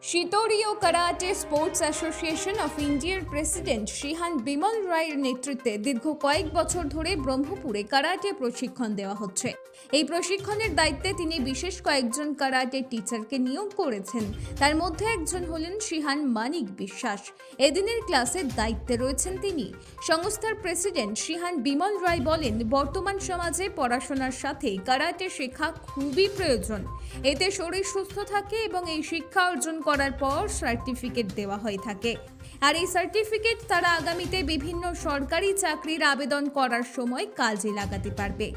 শিতোরীয় karate sports association of ইন্ডিয়ার president শিহান Bimal রায়ের নেতৃত্বে দীর্ঘ কয়েক বছর ধরে ব্রহ্মপুরে কারাটে প্রশিক্ষণ দেওয়া হচ্ছে। এই প্রশিক্ষণের দায়িত্বে তিনি বিশেষ কয়েকজন কারাটে টিচারকে নিয়োগ করেছেন। তার মধ্যে একজন হলেন শিহান মানিক বিশ্বাস। এদিনের ক্লাসের দায়িত্বে রয়েছেন তিনি। সংস্থার প্রেসিডেন্ট শিহান বিমল রায় বলেন, বর্তমান সমাজে পড়াশোনার সাথে কারাটে শেখা খুবই প্রয়োজন। এতে শরীর সুস্থ থাকে এবং এই শিক্ষা অর্জন করার পর সার্টিফিকেট দেওয়া হয়ে থাকে। আর এই সার্টিফিকেট তারা আগামীতে বিভিন্ন সরকারি চাকরির আবেদন করার সময় কাজে লাগাতে পারবে।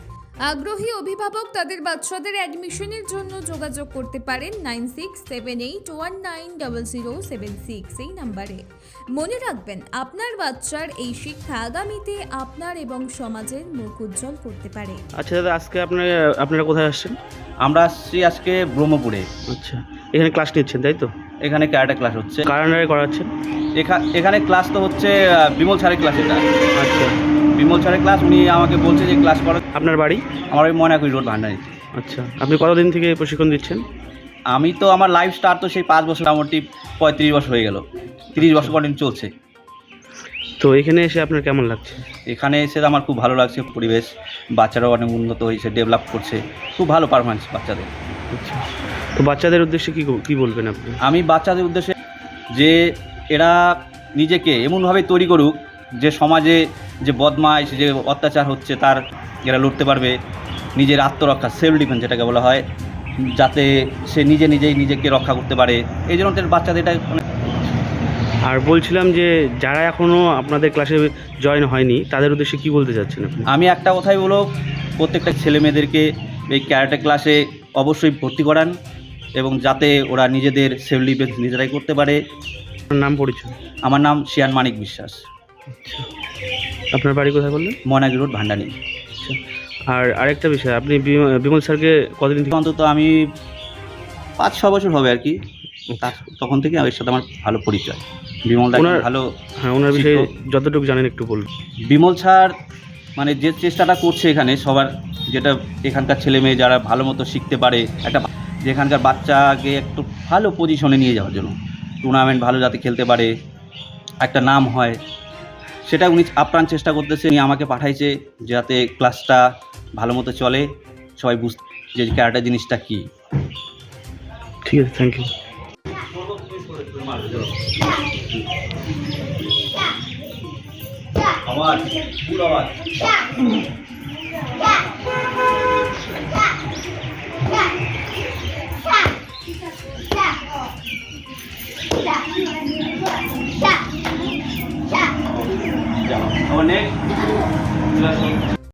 আগ্রহী অভিভাবক তাদের বাচ্চাদের অ্যাডমিশনের জন্য যোগাযোগ করতে পারেন 9678190076 এই নম্বরে। মনে রাখবেন, আপনার বাচ্চার এই শিক্ষা আগামীতে আপনার এবং সমাজের মুখ উজ্জ্বল করতে পারে। আচ্ছা দাদা, আজকে আপনারা কোথায় আসছেন? আমরা আসছি আজকে ব্রহ্মপুরে। আচ্ছা, এখানে ক্লাস নিচ্ছেন তাই তো? এখানে ক্যারাটে ক্লাস হচ্ছে। কার আন্ডারে করাচ্ছেন? এখানে ক্লাস তো হচ্ছে বিমল স্যারের ক্লাস। এটা আচ্ছা, বিমল স্যারের ক্লাস। উনি আমাকে বলছে যে ক্লাস করো। আপনার বাড়ি? আমার ওই ময়নাকুড়ি রোড, ভান্ডারি। আচ্ছা, আপনি কতদিন থেকে প্রশিক্ষণ দিচ্ছেন? আমি তো আমার লাইফ স্টার্ট তো সেই 5 বছর, মোটামুটি 35 বছর হয়ে গেল। 30 বছর কন্টিনিউ চলছে। তো এখানে এসে আপনার কেমন লাগছে? এখানে এসে আমার খুব ভালো লাগছে। পরিবেশ, বাচ্চারাও অনেক উন্নত হয়েছে, ডেভেলপ করছে, খুব ভালো পারফরমেন্স বাচ্চাদের। আচ্ছা, তো বাচ্চাদের উদ্দেশ্যে কি বলবেন আপনি? আমি বাচ্চাদের উদ্দেশ্যে যে এরা নিজেকে এমনভাবে তৈরি করুক যে সমাজে যে বদমাইশ, যে অত্যাচার হচ্ছে তার এরা লড়তে পারবে। নিজের আত্মরক্ষা, সেলফ ডিফেন্স যেটাকে বলা হয়, যাতে সে নিজেই নিজেকে রক্ষা করতে পারে। এই জন্য বাচ্চাদের এটা। আর বলছিলাম যে যারা এখনও আপনাদের ক্লাসে জয়েন হয়নি তাদের উদ্দেশ্যে কি বলতে চাচ্ছেন আপনি? আমি একটা কথাই বলবো, প্রত্যেকটা ছেলে মেয়েদেরকে এই ক্যারাটে ক্লাসে অবশ্যই ভর্তি করান, এবং যাতে ওরা নিজেদের সেলফ ডিফেন্স নিজেরাই করতে পারে। আপনার নাম, পরিচয়? আমার নাম শিহান মানিক বিশ্বাস। আচ্ছা, আপনার বাড়ি কোথায় বললেন? ময়নাকুড়ি রোড, ভান্ডারি। আচ্ছা, আর আরেকটা বিষয়, আপনি বিমল স্যারকে কতদিন থেকে? অন্তত আমি 5-6 বছর হবে আর কি। তখন থেকে এর সাথে আমার ভালো পরিচয়। বিমল দা ভালো। হ্যাঁ, ওনার বিষয়ে যতটুকু জানেন একটু বলুন। বিমল স্যার মানে যে চেষ্টাটা করছে এখানে সবার, যেটা এখানকার ছেলে মেয়ে যারা ভালো মতো শিখতে পারে, একটা যেখানকার বাচ্চাকে একটু ভালো পজিশনে নিয়ে যাওয়ার জন্য, টুর্নামেন্ট ভালো যাতে খেলতে পারে, একটা নাম হয়, সেটা উনি আপ্রাণ চেষ্টা করতেছে। উনি আমাকে পাঠাইছে যাতে ক্লাসটা ভালো মতো চলে, সবাই বুঝতে যে ক্যারাটে জিনিসটা কী। ঠিক আছে, থ্যাংক ইউ। আওয়াজ, ফুল আওয়াজ। অনেক